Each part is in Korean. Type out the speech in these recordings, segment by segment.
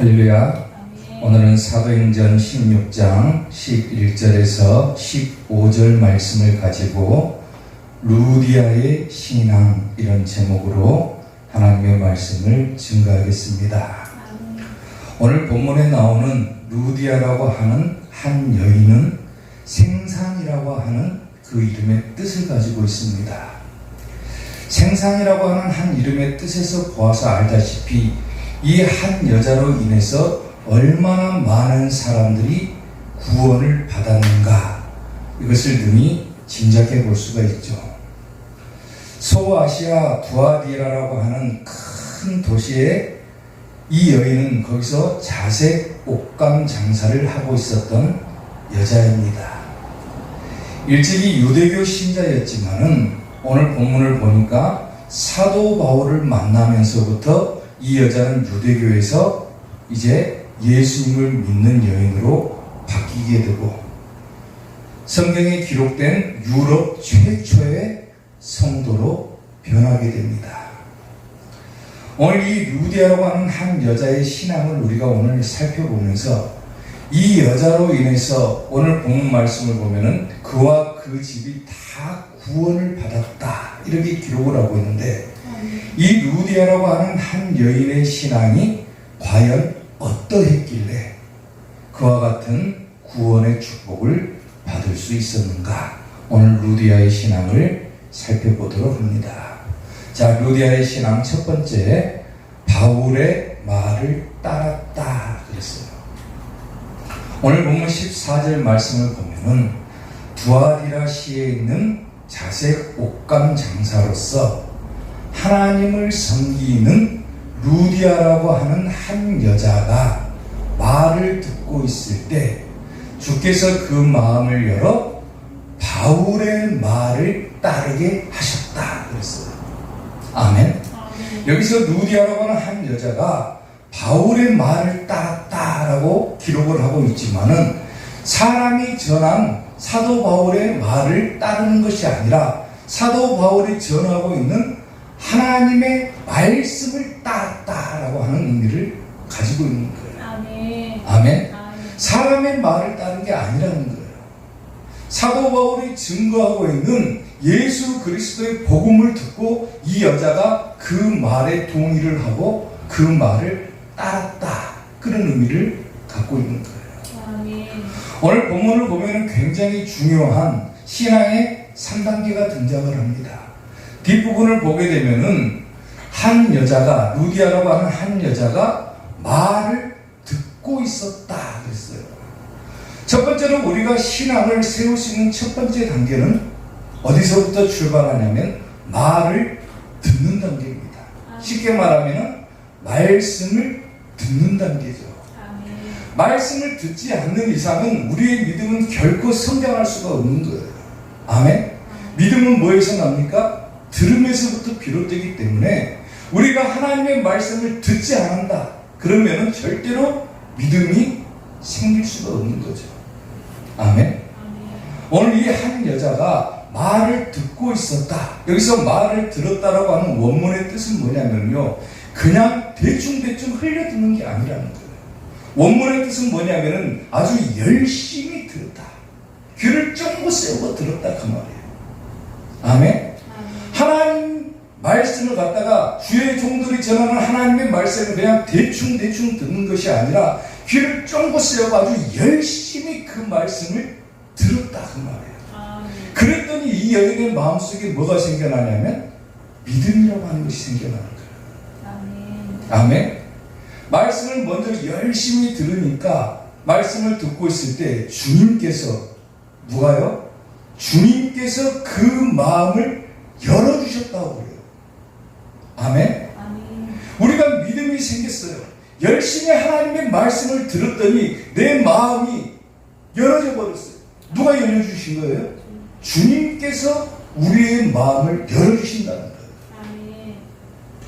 할렐루야. 오늘은 사도행전 16장 11절에서 15절 말씀을 가지고 루디아의 신앙, 이런 제목으로 하나님의 말씀을 증거하겠습니다. 오늘 본문에 나오는 루디아라고 하는 한 여인은 생산이라고 하는 그 이름의 뜻을 가지고 있습니다. 생산이라고 하는 한 이름의 뜻에서 보아서 알다시피 이 한 여자로 인해서 얼마나 많은 사람들이 구원을 받았는가, 이것을 능히 짐작해 볼 수가 있죠. 소아시아 두아디라라고 하는 큰 도시에 이 여인은 거기서 자색 옷감 장사를 하고 있었던 여자입니다. 일찍이 유대교 신자였지만은 오늘 본문을 보니까 사도 바울을 만나면서부터 이 여자는 유대교에서 이제 예수님을 믿는 여인으로 바뀌게 되고 성경에 기록된 유럽 최초의 성도로 변하게 됩니다. 오늘 이 루디아라고 하는 한 여자의 신앙을 우리가 오늘 살펴보면서 이 여자로 인해서 오늘 본문 말씀을 보면은 그와 그 집이 다 구원을 받았다, 이렇게 기록을 하고 있는데, 이 루디아라고 하는 한 여인의 신앙이 과연 어떠했길래 그와 같은 구원의 축복을 받을 수 있었는가, 오늘 루디아의 신앙을 살펴보도록 합니다. 자, 루디아의 신앙 첫 번째, 바울의 말을 따랐다 그랬어요. 오늘 본문 14절 말씀을 보면은 두아디라 시에 있는 자색 옷감 장사로서 하나님을 섬기는 루디아라고 하는 한 여자가 말을 듣고 있을 때 주께서 그 마음을 열어 바울의 말을 따르게 하셨다 그랬어요. 아멘. 여기서 루디아라고 하는 한 여자가 바울의 말을 따랐다라고 기록을 하고 있지만은 사람이 전한 사도 바울의 말을 따르는 것이 아니라 사도 바울이 전하고 있는 하나님의 말씀을 따랐다라고 하는 의미를 가지고 있는 거예요. 아멘. 아멘. 사람의 말을 따른 게 아니라는 거예요. 사도 바울이 증거하고 있는 예수 그리스도의 복음을 듣고 이 여자가 그 말에 동의를 하고 그 말을 따랐다, 그런 의미를 갖고 있는 거예요. 아멘. 오늘 본문을 보면 굉장히 중요한 신앙의 3단계가 등장을 합니다. 뒷부분을 보게 되면은 한 여자가, 루디아라고 하는 한 여자가 말을 듣고 있었다 그랬어요. 첫 번째로 우리가 신앙을 세울 수 있는 첫 번째 단계는 어디서부터 출발하냐면 말을 듣는 단계입니다. 쉽게 말하면 말씀을 듣는 단계죠. 말씀을 듣지 않는 이상은 우리의 믿음은 결코 성장할 수가 없는 거예요. 아멘. 믿음은 뭐에서 납니까? 들음에서부터 비롯되기 때문에 우리가 하나님의 말씀을 듣지 않는다 그러면은 절대로 믿음이 생길 수가 없는 거죠. 아멘. 오늘 이 한 여자가 말을 듣고 있었다, 여기서 말을 들었다라고 하는 원문의 뜻은 뭐냐면요, 그냥 대충대충 흘려듣는 게 아니라는 거예요. 원문의 뜻은 뭐냐면은 아주 열심히 들었다, 귀를 쫑긋 세우고 들었다 그 말이에요. 아멘. 하나님 말씀을 갖다가 주의 종들이 전하는 하나님의 말씀을 그냥 대충대충 듣는 것이 아니라 귀를 쫑긋 세우고 아주 열심히 그 말씀을 들었다 그 말이에요. 그랬더니 이 여인의 마음속에 뭐가 생겨나냐면 믿음이라고 하는 것이 생겨나는 거예요. 아멘. 말씀을 먼저 열심히 들으니까 말씀을 듣고 있을 때 주님께서 누가요? 주님께서 그 마음을 열어주셨다고 그래요. 아멘. 우리가 믿음이 생겼어요. 열심히 하나님의 말씀을 들었더니 내 마음이 열어져 버렸어요. 누가 열어주신 거예요? 주님께서 우리의 마음을 열어주신다는 거예요.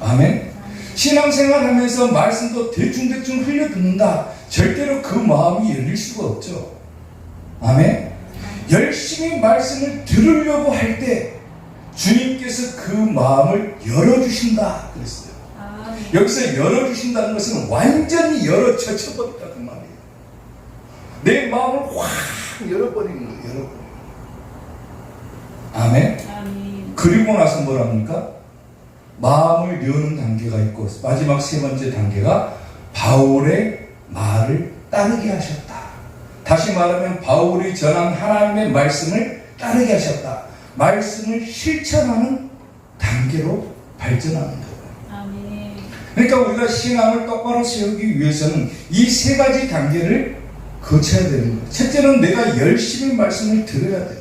아멘. 신앙생활 하면서 말씀도 대충대충 흘려듣는다, 절대로 그 마음이 열릴 수가 없죠. 아멘. 열심히 말씀을 들으려고 할 때 주님께서 그 마음을 열어주신다 그랬어요. 여기서 열어주신다는 것은 완전히 열어 젖혀버린다 그 말이에요. 내 마음을 확 열어버리는 거예요. 열어버리는 거예요. 아멘. 아멘. 그리고 나서 뭐랍니까? 마음을 여는 단계가 있고 마지막 세 번째 단계가 바울의 말을 따르게 하셨다. 다시 말하면 바울이 전한 하나님의 말씀을 따르게 하셨다. 말씀을 실천하는 단계로 발전하는 거예요. 아멘. 그러니까 우리가 신앙을 똑바로 세우기 위해서는 이 세 가지 단계를 거쳐야 되는 거예요. 첫째는 내가 열심히 말씀을 들어야 돼요.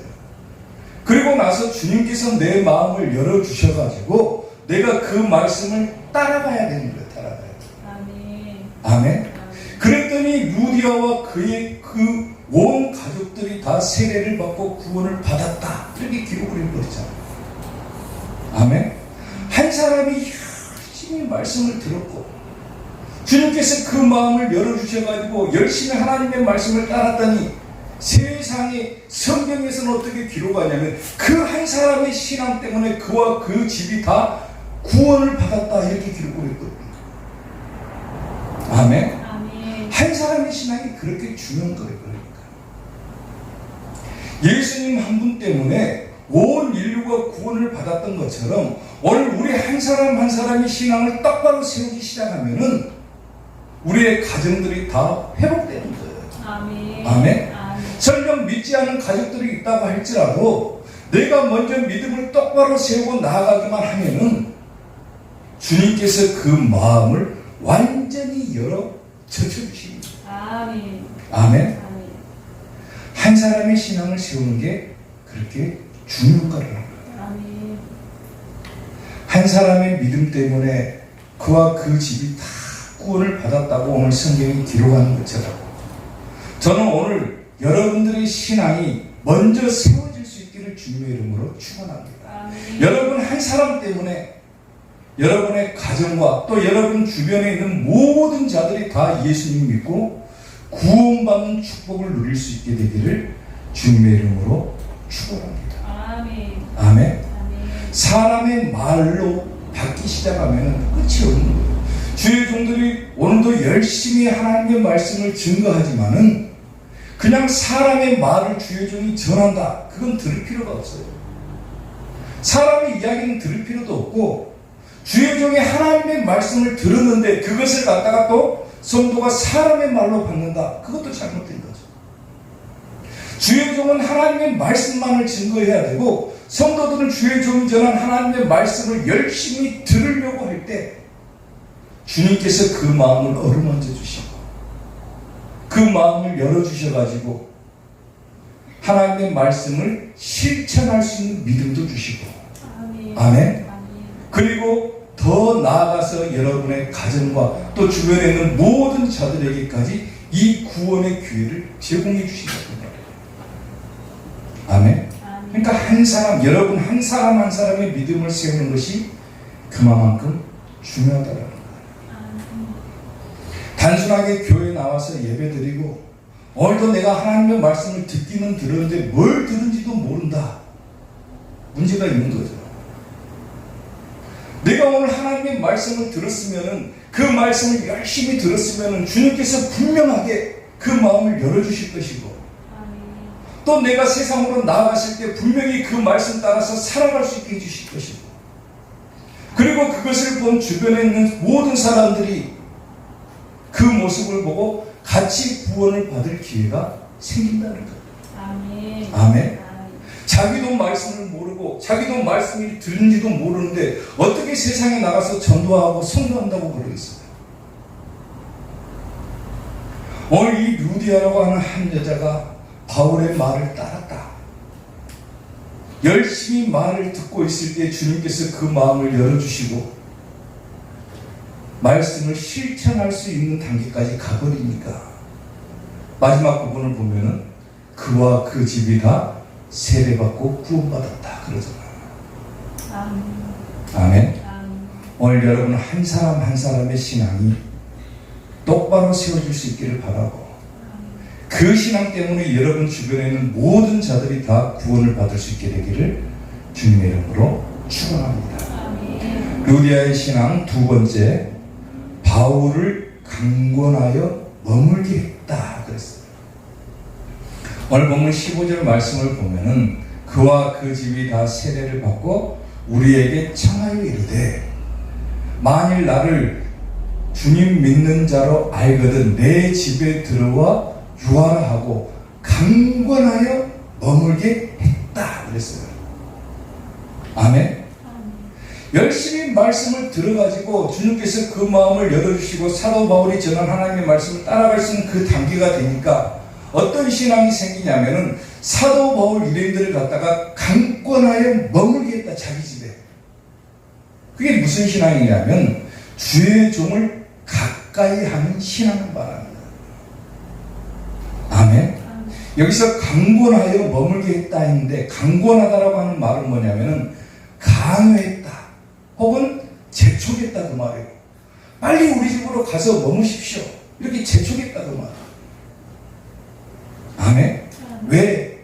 그리고 나서 주님께서 내 마음을 열어주셔가지고 내가 그 말씀을 따라가야 되는 거예요. 따라가야 돼요. 아멘. 아멘. 그랬더니 루디아와 그의 그 온 가족들이 다 세례를 받고 구원을 받았다. 이렇게 기록을 해버리잖아요. 아멘. 한 사람이 열심히 말씀을 들었고 주님께서 그 마음을 열어주셔가지고 열심히 하나님의 말씀을 따랐더니 세상에 성경에서는 어떻게 기록하냐면 그 한 사람의 신앙 때문에 그와 그 집이 다 구원을 받았다. 이렇게 기록을 했거든요. 아멘. 한 사람의 신앙이 그렇게 중요한 거예요. 그러니까 예수님 한 분 때문에 온 인류가 구원을 받았던 것처럼 오늘 우리 한 사람 한 사람의 신앙을 똑바로 세우기 시작하면은 우리의 가정들이 다 회복되는 거예요. 아멘. 아멘. 설령 믿지 않은 가족들이 있다고 할지라도 내가 먼저 믿음을 똑바로 세우고 나아가기만 하면은 주님께서 그 마음을 완전히 열어 젖혀주십니다. 아멘. 아멘. 한 사람의 신앙을 세우는 게 그렇게 중요한 거라는 거예요. 아멘. 한 사람의 믿음 때문에 그와 그 집이 다 구원을 받았다고 오늘 성경이 기록하는 것처럼 저는 오늘 여러분들의 신앙이 먼저 세워질 수 있기를 주님의 이름으로 축원합니다. 아멘. 여러분 한 사람 때문에 여러분의 가정과 또 여러분 주변에 있는 모든 자들이 다 예수님 믿고 구원받는 축복을 누릴 수 있게 되기를 주님의 이름으로 축원합니다. 아멘. 아멘. 아멘. 사람의 말로 받기 시작하면 끝이 없는 거예요. 주의 종들이 오늘도 열심히 하나님의 말씀을 증거하지만은 그냥 사람의 말을 주의 종이 전한다. 그건 들을 필요가 없어요. 사람의 이야기는 들을 필요도 없고 주의 종이 하나님의 말씀을 들었는데 그것을 갖다가 또 성도가 사람의 말로 받는다. 그것도 잘못된 거죠. 주의 종은 하나님의 말씀만을 증거해야 되고 성도들은 주의 종이 전한 하나님의 말씀을 열심히 들으려고 할 때 주님께서 그 마음을 어루만져 주시고 그 마음을 열어주셔가지고 하나님의 말씀을 실천할 수 있는 믿음도 주시고 아멘. 아멘. 그리고 더 나아가서 여러분의 가정과 또 주변에 있는 모든 자들에게까지 이 구원의 기회를 제공해 주신다는 거예요. 아멘. 그러니까 한 사람, 여러분 한 사람 한 사람의 믿음을 세우는 것이 그만큼 중요하다는 거예요. 단순하게 교회에 나와서 예배드리고 오늘도 내가 하나님의 말씀을 듣기는 들었는데 뭘 들은지도 모른다. 문제가 있는 거죠. 내가 오늘 하나님의 말씀을 들었으면은 그 말씀을 열심히 들었으면은 주님께서 분명하게 그 마음을 열어주실 것이고 또 내가 세상으로 나아갔을 때 분명히 그 말씀 따라서 살아갈 수 있게 해주실 것이고 그리고 그것을 본 주변에 있는 모든 사람들이 그 모습을 보고 같이 구원을 받을 기회가 생긴다는 거예요. 아멘. 아멘. 자기도 말씀을 모르고 자기도 말씀을 들은지도 모르는데 어떻게 세상에 나가서 전도하고 선교한다고 그러겠어요. 오늘 이 루디아라고 하는 한 여자가 바울의 말을 따랐다. 열심히 말을 듣고 있을 때 주님께서 그 마음을 열어주시고 말씀을 실천할 수 있는 단계까지 가버리니까 마지막 부분을 보면은 그와 그 집이 다 세례받고 구원받았다 그러잖아요. 아멘. 오늘 여러분 한 사람 한 사람의 신앙이 똑바로 세워질 수 있기를 바라고 그 신앙 때문에 여러분 주변에 있는 모든 자들이 다 구원을 받을 수 있게 되기를 주님의 이름으로 축원합니다. 루디아의 신앙 두 번째 바울을 강권하여 머물게 했다 그랬어요. 오늘 본문 15절 말씀을 보면은 그와 그 집이 다 세례를 받고 우리에게 청하여 이르되 만일 나를 주님 믿는 자로 알거든 내 집에 들어와 유하라 하고 강권하여 머물게 했다 그랬어요. 아멘. 열심히 말씀을 들어가지고 주님께서 그 마음을 열어주시고 사도 바울이 전한 하나님의 말씀을 따라갈 수 있는 그 단계가 되니까 어떤 신앙이 생기냐면은 사도 바울 일행들을 갖다가 강권하여 머물게 했다. 자기 집에. 그게 무슨 신앙이냐면 주의 종을 가까이 하는 신앙을 말합니다. 아멘. 여기서 강권하여 머물게 했다 했는데 강권하다라고 하는 말은 뭐냐면은 강요했다 혹은 재촉했다 그 말이에요. 빨리 우리 집으로 가서 머무십시오 이렇게 재촉했다 그 말이에요. 아멘. 왜?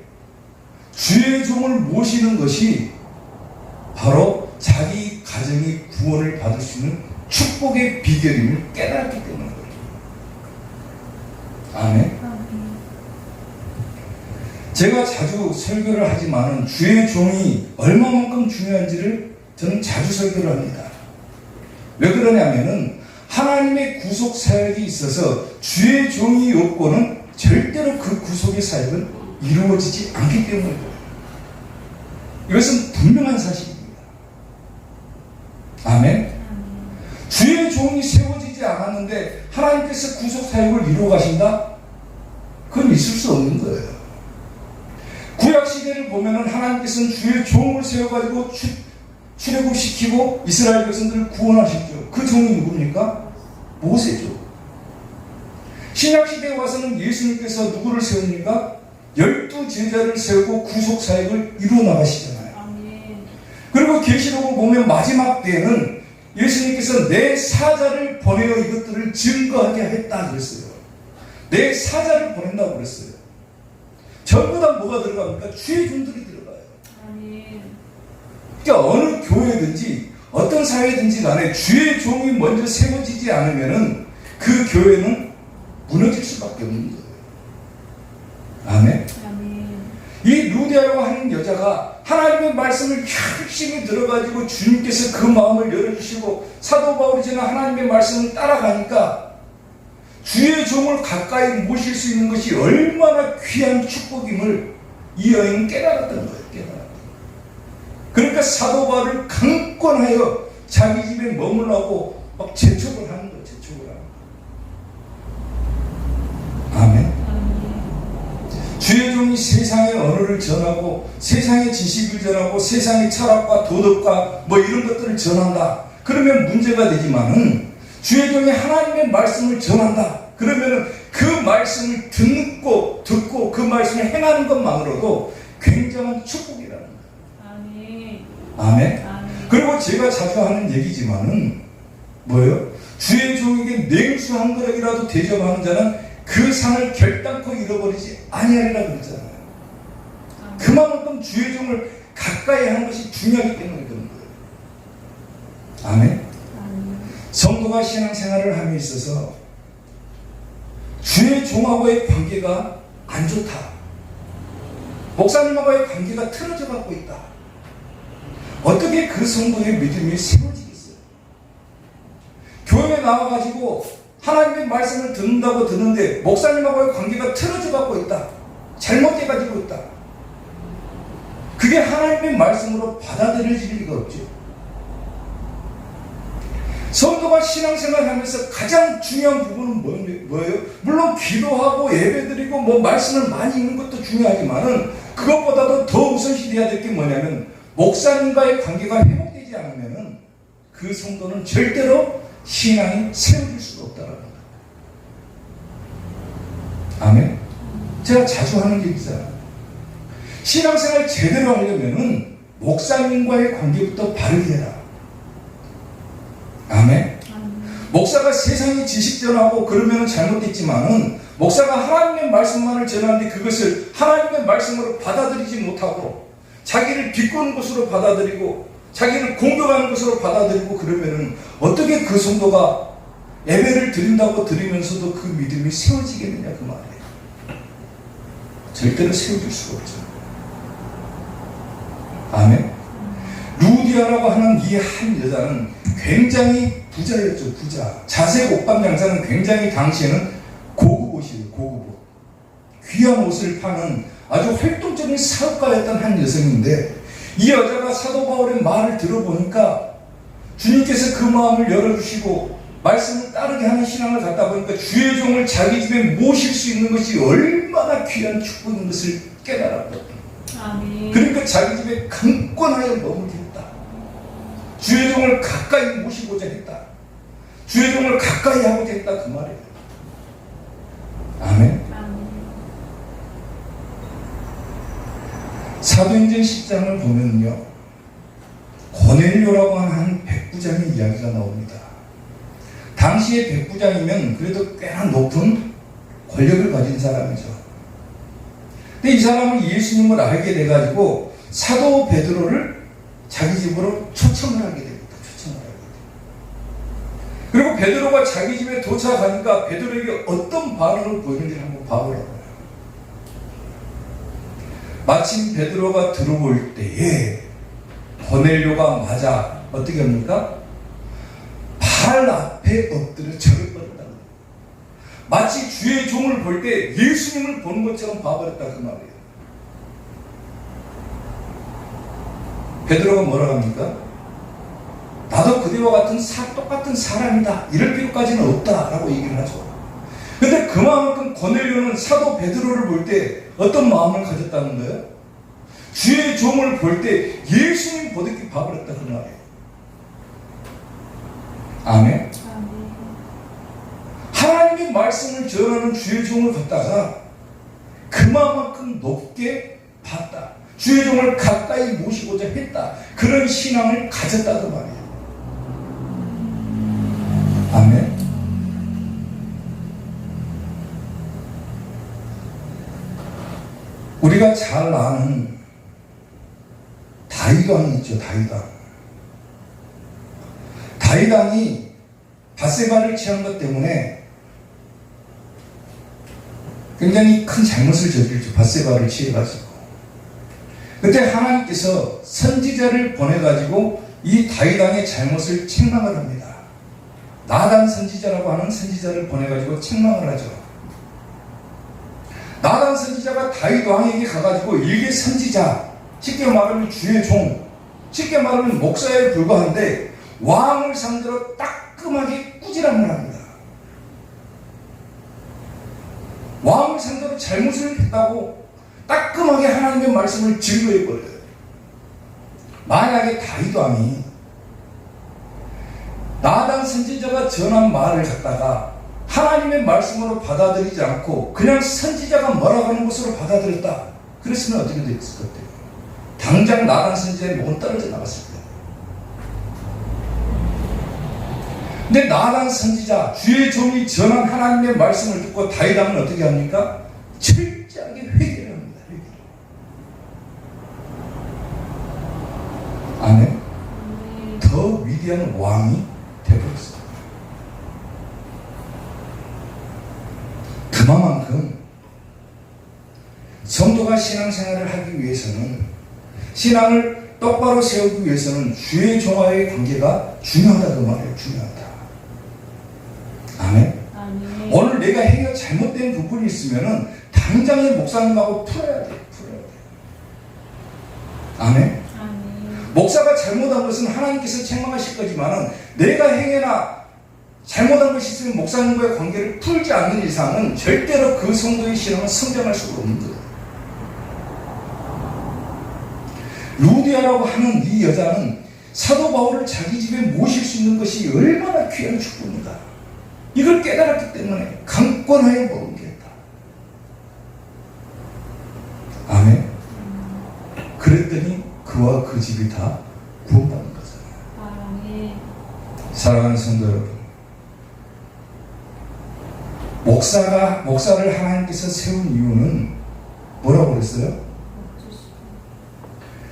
주의 종을 모시는 것이 바로 자기 가정이 구원을 받을 수 있는 축복의 비결임을 깨달았기 때문에 그래요. 아멘. 제가 자주 설교를 하지만은 주의 종이 얼마만큼 중요한지를 저는 자주 설교를 합니다. 왜 그러냐면은 하나님의 구속 사역이 있어서 주의 종이 없고는 절대로 그 구속의 사역은 이루어지지 않기 때문에 그래요. 이것은 분명한 사실입니다. 아멘. 주의 종이 세워지지 않았는데 하나님께서 구속 사역을 이루어 가신다? 그건 있을 수 없는 거예요. 구약 시대를 보면은 하나님께서는 주의 종을 세워가지고 출애굽시키고 이스라엘 백성들을 구원하셨죠. 그 종이 누굽니까? 모세죠. 신약 시대에 와서는 예수님께서 누구를 세웁니까? 12 제자를 세우고 구속 사역을 이루어 나가시잖아요. 그리고 계시록을 보면 마지막 때에는 예수님께서 내 사자를 보내어 이것들을 증거하게 했다 그랬어요. 내 사자를 보낸다고 그랬어요. 전부 다 뭐가 들어갑니까? 주의 종들이 들어가요. 그러니까 어느 교회든지 어떤 사회든지 간에 주의 종이 먼저 세워지지 않으면은 그 교회는 무너질 수밖에 없는 거예요. 아멘. 이 루디아라고 하는 여자가 하나님의 말씀을 열심히 들어가지고 주님께서 그 마음을 열어주시고 사도 바울이 전한 하나님의 말씀을 따라가니까 주의 종을 가까이 모실 수 있는 것이 얼마나 귀한 축복임을 이 여인은 깨달았던 거예요. 깨달았던. 그러니까 사도 바울을 강권하여 자기 집에 머물라고 막 재촉을 하는 거예요. 재촉을 하는 거예요. 아멘. 주의 종이 세상의 언어를 전하고 세상의 지식을 전하고 세상의 철학과 도덕과 뭐 이런 것들을 전한다. 그러면 문제가 되지만은 주의 종이 하나님의 말씀을 전한다. 그러면은 그 말씀을 듣고 그 말씀을 행하는 것만으로도 굉장한 축복이라는 거예요. 아멘. 그리고 제가 자주 하는 얘기지만은 뭐예요? 주의 종에게 냉수 한 그릇이라도 대접하는 자는 그 상을 결단코 잃어버리지 아니하리라 그랬잖아요. 그만큼 주의 종을 가까이 하는 것이 중요하기 때문에 그런 거예요. 아멘. 성도가 신앙생활을 함에 있어서 주의 종하고의 관계가 안 좋다. 목사님하고의 관계가 틀어져 갖고 있다. 어떻게 그 성도의 믿음이 세워지겠어요? 교회에 나와가지고 하나님의 말씀을 듣는다고 듣는데 목사님하고의 관계가 틀어져 갖고 있다. 잘못돼 가지고 있다. 그게 하나님의 말씀으로 받아들여질 리가 없죠. 성도가 신앙생활을 하면서 가장 중요한 부분은 뭐예요? 물론 기도하고 예배드리고 뭐 말씀을 많이 읽는 것도 중요하지만은 그것보다도 더 우선시돼야 될 게 뭐냐면 목사님과의 관계가 회복되지 않으면은 그 성도는 절대로 신앙이 세워질 수가 없다라는 거예요. 아멘. 제가 자주 하는 얘기잖아요. 신앙생활 제대로 하려면은 목사님과의 관계부터 바르게 해라. 아멘. 목사가 세상에 지식 전하고 그러면 잘못됐지만은 목사가 하나님의 말씀만을 전하는데 그것을 하나님의 말씀으로 받아들이지 못하고 자기를 비꼬는 것으로 받아들이고 자기를 공격하는 것으로 받아들이고 그러면은 어떻게 그 성도가 예배를 드린다고 드리면서도 그 믿음이 세워지겠느냐 그 말이에요. 절대로 세워질 수가 없죠. 아멘. 루디아라고 하는 이 한 여자는 굉장히 부자였죠. 부자. 자색 옷감 장사는 굉장히 당시에는 고급 옷이에요. 고급 옷. 귀한 옷을 파는 아주 활동적인 사업가였던 한 여성인데, 이 여자가 사도 바울의 말을 들어보니까 주님께서 그 마음을 열어주시고 말씀을 따르게 하는 신앙을 갖다 보니까 주의 종을 자기 집에 모실 수 있는 것이 얼마나 귀한 축복인 것을 깨달았거든요. 아멘. 그러니까 자기 집에 강권하여 머물게 했다. 주의 종을 가까이 모시고자 했다. 주의 종을 가까이 하고자 했다 그 말이에요. 아멘. 아멘. 사도행전 10장을 보면요, 고넬료라고 하는 한 백부장의 이야기가 나옵니다. 당시의 백부장이면 그래도 꽤나 높은 권력을 가진 사람이죠. 근데 이 사람은 예수님을 알게 돼가지고 사도 베드로를 자기 집으로 초청을 하게 됩니다. 초청을 하게 됩니다. 그리고 베드로가 자기 집에 도착하니까 베드로에게 어떤 반응을 보이는지 한번 봐보라고요. 마침 베드로가 들어올 때에 고넬료가 맞아 어떻게 합니까? 발 앞에 엎드려 절을 뻗었다. 마치 주의 종을 볼 때 예수님을 보는 것처럼 봐버렸다 그 말이에요. 베드로가 뭐라고 합니까? 나도 그대와 같은 똑같은 사람이다. 이럴 필요까지는 없다라고 얘기를 하죠. 근데 그만큼 고넬료는 사도 베드로를 볼 때 어떤 마음을 가졌다는 거예요? 주의 종을 볼 때 예수님 보듯이 봐버렸다 그 말이에요. 아멘. 하나님의 말씀을 전하는 주의 종을 갖다가 그만큼 높게 봤다. 주의 종을 가까이 모시고자 했다. 그런 신앙을 가졌다 그 말이에요. 아멘. 우리가 잘 아는 다윗왕이 있죠. 다윗왕이 밧세바를 취한 것 때문에 굉장히 큰 잘못을 저질죠. 밧세바를 취해가지고. 그때 하나님께서 선지자를 보내가지고 이 다윗왕의 잘못을 책망을 합니다. 나단 선지자라고 하는 선지자를 보내가지고 책망을 하죠. 나단 선지자가 다윗 왕에게 가가지고 이게 선지자, 쉽게 말하면 주의 종, 쉽게 말하면 목사에 불과한데 왕을 상대로 따끔하게 꾸지람을 합니다. 왕을 상대로 잘못을 했다고 따끔하게 하나님의 말씀을 증거해버려요. 만약에 다윗 왕이 나단 선지자가 전한 말을 갖다가 하나님의 말씀으로 받아들이지 않고 그냥 선지자가 뭐라고 하는 것으로 받아들였다. 그랬으면 어떻게 됐을 것 같아요? 당장 나단 선지자의 목은 떨어져 나갔을 거예요. 근데 나단 선지자, 주의 종이 전한 하나님의 말씀을 듣고 다윗 왕은 어떻게 합니까? 철저하게 회개를 합니다. 아멘. 더 위대한 왕이 되어버렸어요. 그만큼 성도가 신앙생활을 하기 위해서는, 신앙을 똑바로 세우기 위해서는 주의 종와의 관계가 중요하다 그 말이에요. 중요하다. 아멘. 아멘. 오늘 내가 행위가 잘못된 부분이 있으면은 당장에 목사님하고 풀어야 돼. 아멘. 아멘. 목사가 잘못한 것은 하나님께서 책망하실 거지만은 내가 행해나 잘못한 것이 있으면 목사님과의 관계를 풀지 않는 이상은 절대로 그 성도의 신앙은 성장할 수가 없는 거예요. 루디아라고 하는 이 여자는 사도 바울을 자기 집에 모실 수 있는 것이 얼마나 귀한 축복인가. 이걸 깨달았기 때문에 강권하여 머물겠다. 아멘. 그랬더니 그와 그 집이 다 구원받는 거잖아요. 아멘. 사랑하는 성도 여러분, 목사를 하나님께서 세운 이유는 뭐라고 그랬어요?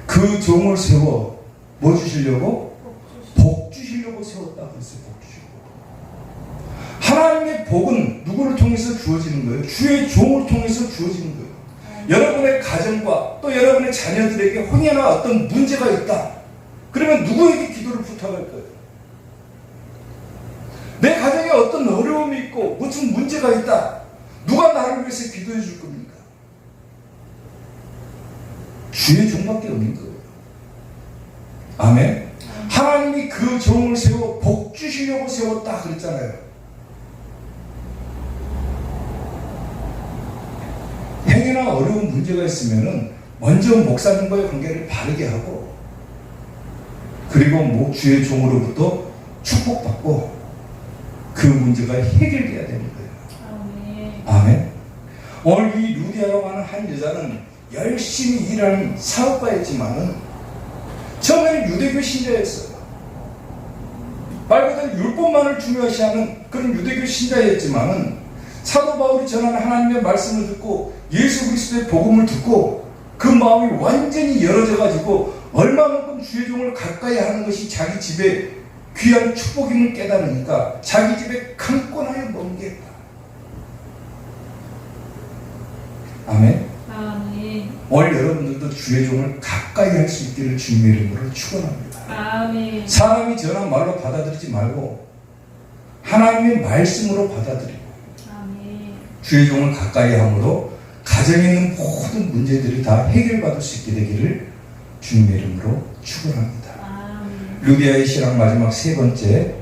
그 종을 세워 뭐 주시려고? 복 주시려고 세웠다 그랬어요. 복 주시려고. 하나님의 복은 누구를 통해서 주어지는 거예요? 주의 종을 통해서 주어지는 거예요. 여러분의 가정과 또 여러분의 자녀들에게 혹여나 어떤 문제가 있다. 그러면 누구에게 기도를 부탁할 거예요? 내 가정에 어떤 어려움이 있고 무슨 문제가 있다. 누가 나를 위해서 기도해 줄 겁니까? 주의 종밖에 없는 거예요. 아멘. 하나님이 그 종을 세워 복 주시려고 세웠다 그랬잖아요. 행여나 어려운 문제가 있으면은 먼저 목사님과의 관계를 바르게 하고, 그리고 주의 종으로부터 축복받고 그 문제가 해결돼야 되는 거예요. 아멘. 오늘 이 루디아라고 하는 한 여자는 열심히 일하는 사업가였지만은 처음에는 유대교 신자였어요. 말 그대로 율법만을 중요시하는 그런 유대교 신자였지만은 사도 바울이 전하는 하나님의 말씀을 듣고 예수 그리스도의 복음을 듣고 그 마음이 완전히 열어져 가지고 얼마만큼 주의 종을 가까이 하는 것이 자기 집에 귀한 축복임을 깨달으니까 자기 집에 강권하여 머물겠다. 아멘. 아멘. 오늘 여러분들도 주의 종을 가까이 할 수 있기를 주님의 이름으로 축원합니다. 아멘. 사람이 전한 말로 받아들이지 말고 하나님의 말씀으로 받아들이고 아멘. 주의 종을 가까이 함으로 가정에 있는 모든 문제들이 다 해결받을 수 있게 되기를 주님의 이름으로 축원합니다. 아멘. 루디아의 신앙 마지막 세 번째,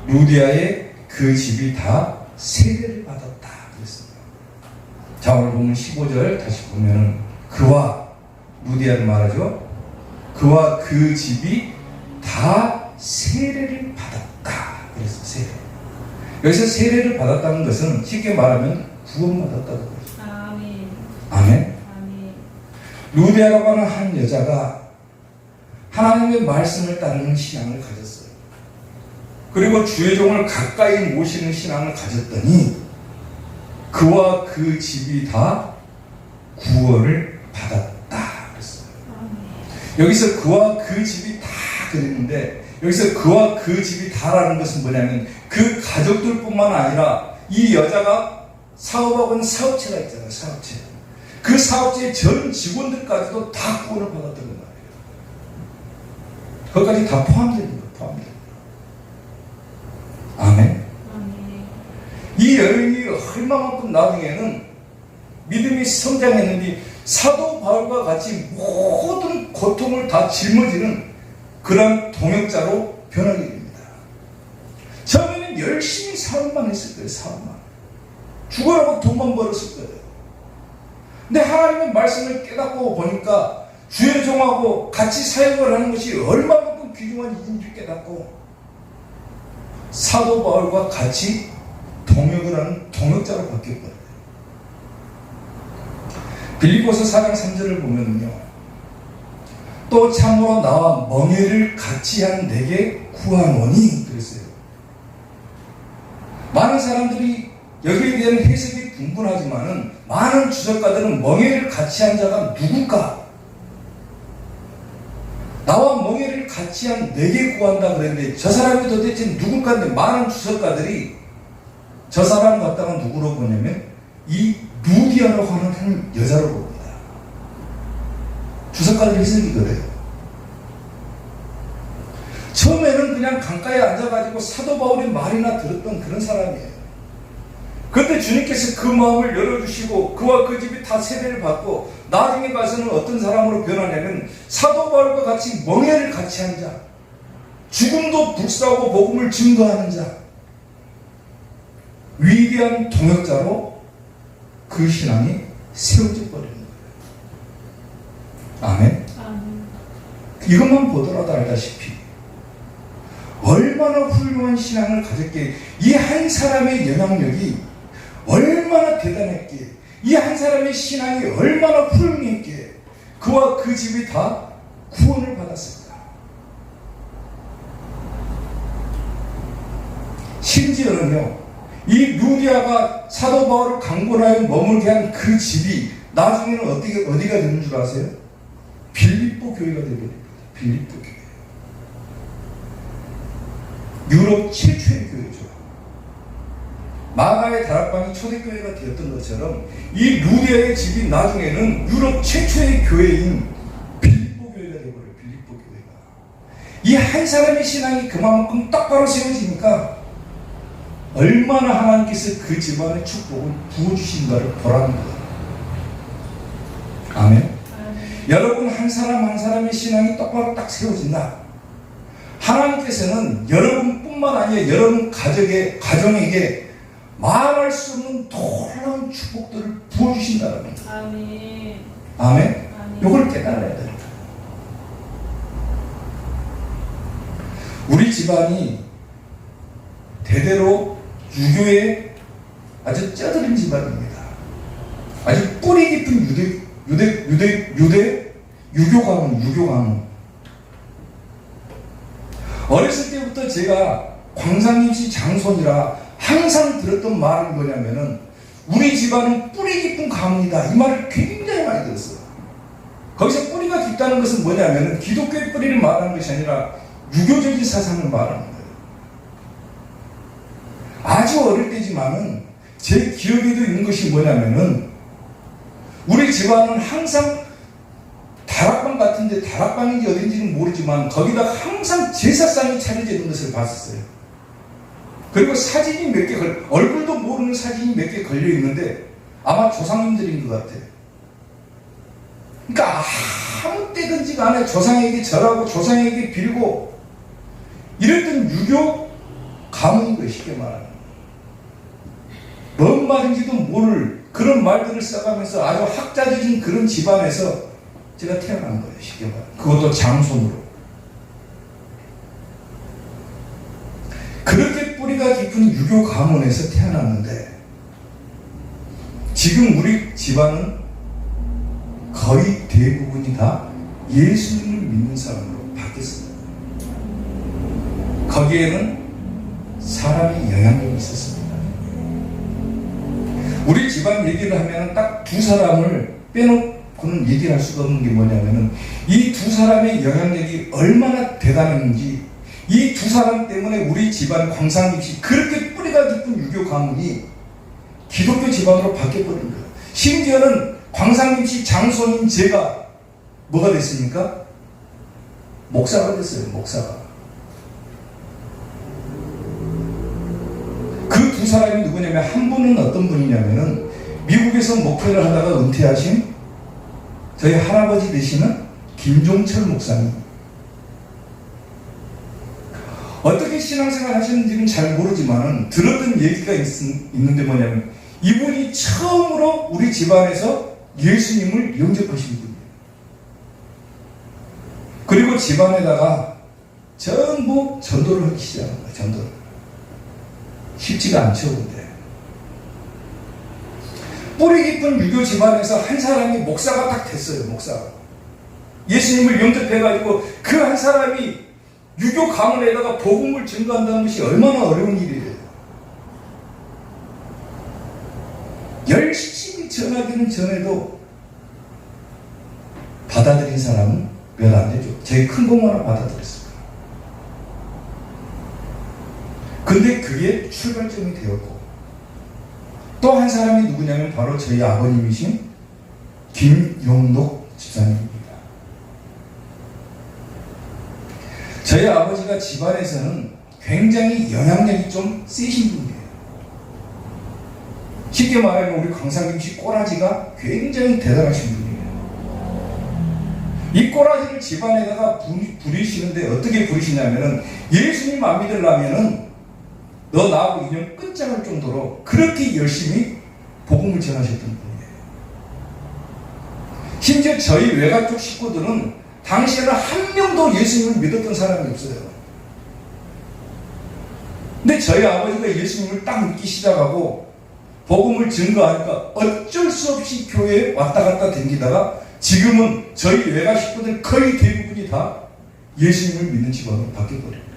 루디아의 그 집이 다 세례를 받았다 그랬습니다. 자, 오늘 보면 15절 다시 보면은 그와 루디아를 말하죠. 그와 그 집이 다 세례를 받았다 그래서 세례. 여기서 세례를 받았다는 것은 쉽게 말하면 구원받았다는 거죠. 아멘. 아멘. 아멘. 루디아라고 하는 한 여자가 하나님의 말씀을 따르는 신앙을 가졌어요. 그리고 주의 종을 가까이 모시는 신앙을 가졌더니 그와 그 집이 다 구원을 받았다 그랬어요. 여기서 그와 그 집이 다 그랬는데 여기서 그와 그 집이 다라는 것은 뭐냐면 그 가족들뿐만 아니라 이 여자가 사업하고 있는 사업체가 있잖아요. 사업체. 그 사업체의 전 직원들까지도 다 구원을 받았던 거예요. 거기까지 다 포함되는 거예요. 포함되는 거예요. 아멘. 아멘. 이 여인이 얼마만큼 나중에는 믿음이 성장했는지 사도 바울과 같이 모든 고통을 다 짊어지는 그런 동역자로 변하게 됩니다. 처음에는 열심히 사업만 했을 거예요. 사업만. 죽으라고 돈만 벌었을 거예요. 근데 하나님의 말씀을 깨닫고 보니까 주의 종하고 같이 사역을 하는 것이 얼마만큼 귀중한 일인지 깨닫고 사도 바울과 같이 동역을 하는 동역자로 바뀌었거든요. 빌립보서 4장 3절을 보면요, 또 참으로 나와 멍에를 같이 한 내게 구하노니 그랬어요. 많은 사람들이 여기에 대한 해석이 분분하지만은 많은 주석가들은 멍에를 같이 한 자가 누굴까? 나와 멍에를 같이 한 내게 구한다 그랬는데 저 사람이 도대체 누굴까? 하는데 많은 주석가들이 저 사람 갖다가 누구로 보냐면 이 루디아라고 하는 한 여자로 봅니다. 주석가들 해석이 그래요. 처음에는 그냥 강가에 앉아가지고 사도 바울의 말이나 들었던 그런 사람이에요. 그런데 주님께서 그 마음을 열어주시고 그와 그 집이 다 세례를 받고 나중에 가서는 어떤 사람으로 변하냐면 사도 바울과 같이 멍에를 같이 한 자, 죽음도 불사하고 복음을 증거하는 자, 위대한 동역자로 그 신앙이 세워져 버리는 거예요. 아멘. 아멘. 이것만 보더라도 알다시피 얼마나 훌륭한 신앙을 가졌기에 이 한 사람의 영향력이 얼마나 대단했기에 이 한 사람의 신앙이 얼마나 훌륭했기에 그와 그 집이 다 구원을 받았을까. 심지어는요, 이 루디아가 사도 바울을 강권하여 머물게 한 그 집이 나중에는 어디가 되는 줄 아세요? 빌립보 교회가 되버립니다. 빌립보 교회. 유럽 최초의 교회죠. 마가의 다락방이 초대교회가 되었던 것처럼 이 루디아의 집이 나중에는 유럽 최초의 교회인 빌립보 교회가 되어버려요. 빌립보 교회가. 이 한 사람의 신앙이 그만큼 똑바로 세워지니까 얼마나 하나님께서 그 집안의 축복을 부어주신가를 보라는 거예요. 아멘. 여러분 한 사람 한 사람의 신앙이 똑바로 딱 세워진다. 하나님께서는 여러분뿐만 아니라 여러분 가정에게 말할 수 없는 놀라운 축복들을 부어주신다는 겁니다. 아멘. 아멘. 아멘. 이걸 깨달아야 됩니다. 우리 집안이 대대로 유교의 아주 쩌들린 집안입니다. 아주 뿌리 깊은 유교 가문. 어렸을 때부터 제가 광산김씨 장손이라 항상 들었던 말은 뭐냐면은 우리 집안은 뿌리 깊은 가문이다. 이 말을 굉장히 많이 들었어요. 거기서 뿌리가 깊다는 것은 뭐냐면은 기독교의 뿌리를 말하는 것이 아니라 유교적인 사상을 말하는 거예요. 아주 어릴 때지만은 제 기억에도 있는 것이 뭐냐면은 우리 집안은 항상 다락방 같은데 다락방인지 어딘지는 모르지만 거기다 항상 제사상이 차려져 있는 것을 봤었어요. 그리고 사진이 몇 개 얼굴도 모르는 사진이 몇 개 걸려 있는데 아마 조상님들인 것 같아요. 그러니까 아무 때든지 간에 조상에게 절하고 조상에게 빌고 이랬던 유교 가문인 거예요. 쉽게 말하면. 뭔 말인지도 모를 그런 말들을 써가면서 아주 학자적인 그런 집안에서 제가 태어난 거예요. 쉽게 말하면. 그것도 장손으로. 그렇게 뿌리가 깊은 유교 가문에서 태어났는데 지금 우리 집안은 거의 대부분이 다 예수님을 믿는 사람으로 바뀌었습니다. 거기에는 사람의 영향력이 있었습니다. 우리 집안 얘기를 하면 딱 두 사람을 빼놓고는 얘기를 할 수가 없는 게 뭐냐면은 이 두 사람의 영향력이 얼마나 대단했는지 이 두 사람 때문에 우리 집안 광산김씨 그렇게 뿌리가 깊은 유교 가문이 기독교 집안으로 바뀌어버린 거예요. 심지어는 광산김씨 장손인 제가 뭐가 됐습니까? 목사가 됐어요. 목사가. 그 두 사람이 누구냐면 한 분은 어떤 분이냐면은 미국에서 목회를 하다가 은퇴하신 저희 할아버지 되시는 김종철 목사님. 어떻게 신앙생활 하셨는지는 잘 모르지만은 들었던 얘기가 있는데 뭐냐면 이분이 처음으로 우리 집안에서 예수님을 영접하신 분이에요. 그리고 집안에다가 전부 전도를 하기 시작한 거예요. 전도를. 쉽지가 않죠. 근데 뿌리 깊은 유교 집안에서 한 사람이 목사가 딱 됐어요. 목사가. 예수님을 영접해가지고 그 한 사람이 유교 가문에다가 복음을 증거한다는 것이 얼마나 어려운 일이에요. 열심히 전하기는 전에도 받아들인 사람은 몇 안 되죠. 제 큰 공 하나 받아들였어요. 근데 그게 출발점이 되었고 또 한 사람이 누구냐면 바로 저희 아버님이신 김용록 집사님입니다. 저희 아버지가 집안에서는 굉장히 영향력이 좀 세신 분이에요. 쉽게 말하면 우리 광산김씨 꼬라지가 굉장히 대단하신 분이에요. 이 꼬라지를 집안에다가 부리시는데 어떻게 부리시냐면은 예수님 안 믿으려면은 너 나하고 인연 끝장할 정도로 그렇게 열심히 복음을 전하셨던 분이에요. 심지어 저희 외가 쪽 식구들은 당시에는 한 명도 예수님을 믿었던 사람이 없어요. 근데 저희 아버지가 예수님을 딱 믿기 시작하고 복음을 증거하니까 어쩔 수 없이 교회에 왔다 갔다 댕기다가 지금은 저희 외가 식구들 거의 대부분이 다 예수님을 믿는 집안으로 바뀌어버립니다.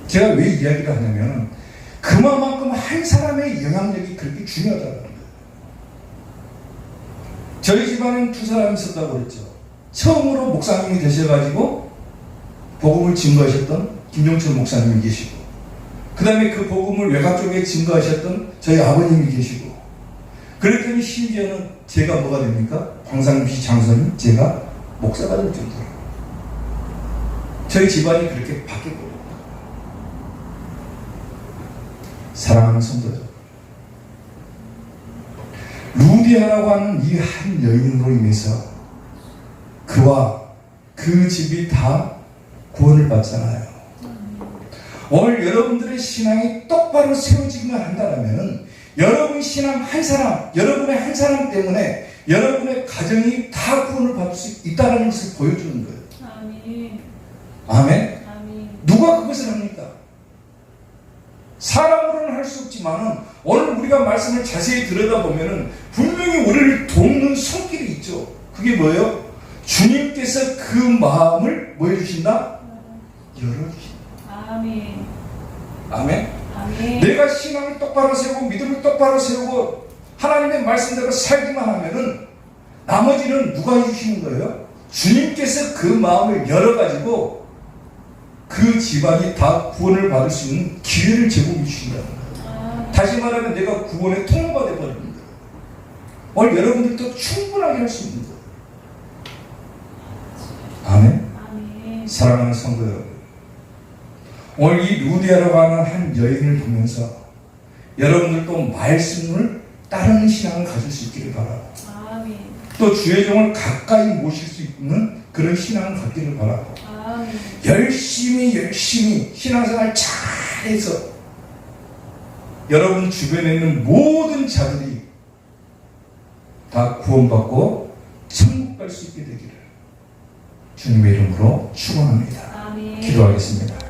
제가 왜 이야기를 하냐면 그만큼 한 사람의 영향력이 그렇게 중요하다는 거예요. 저희 집안에는 두 사람이 있었다고 그랬죠. 처음으로 목사님이 되셔가지고 복음을 증거하셨던 김종철 목사님이 계시고 그 다음에 그 복음을 외곽 쪽에 증거하셨던 저희 아버님이 계시고, 그랬더니 심지어는 제가 뭐가 됩니까? 광상비 장로님, 제가 목사가 될 정도로 저희 집안이 그렇게 바뀌고, 사랑하는 성도들, 루디아라고 하는 이 한 여인으로 인해서 그와 그 집이 다 구원을 받잖아요. 오늘 여러분들의 신앙이 똑바로 세워지기만 한다면 여러분 신앙 한 사람, 여러분의 한 사람 때문에 여러분의 가정이 다 구원을 받을 수 있다는 것을 보여주는 거예요. 아멘. 아멘? 아멘. 누가 그것을 합니까? 사람으로는 할 수 없지만 오늘 우리가 말씀을 자세히 들여다보면 분명히 우리를 돕는 손길이 있죠. 그게 뭐예요? 주님께서 그 마음을 뭐 해주신다? 열어주신다. 아멘. 아멘? 아멘. 내가 신앙을 똑바로 세우고 믿음을 똑바로 세우고 하나님의 말씀대로 살기만 하면은 나머지는 누가 해주시는 거예요? 주님께서 그 마음을 열어가지고 그 집안이 다 구원을 받을 수 있는 기회를 제공해 주신다는 거예요. 다시 말하면 내가 구원의 통로가 되어버리는 거예요. 오늘 여러분들도 충분하게 할 수 있는 거예요. 아멘? 아멘. 사랑하는 성도 여러분, 오늘 이 루디아라고 하는 한 여인을 보면서 여러분들도 말씀을 따르는 신앙을 가질 수 있기를 바라고, 아멘. 또 주의 종을 가까이 모실 수 있는 그런 신앙을 갖기를 바라고, 아멘. 열심히 신앙생활 잘해서 여러분 주변에 있는 모든 자들이 다 구원받고 천국 갈 수 있게 되기를 주님의 이름으로 축원합니다. 아멘. 기도하겠습니다.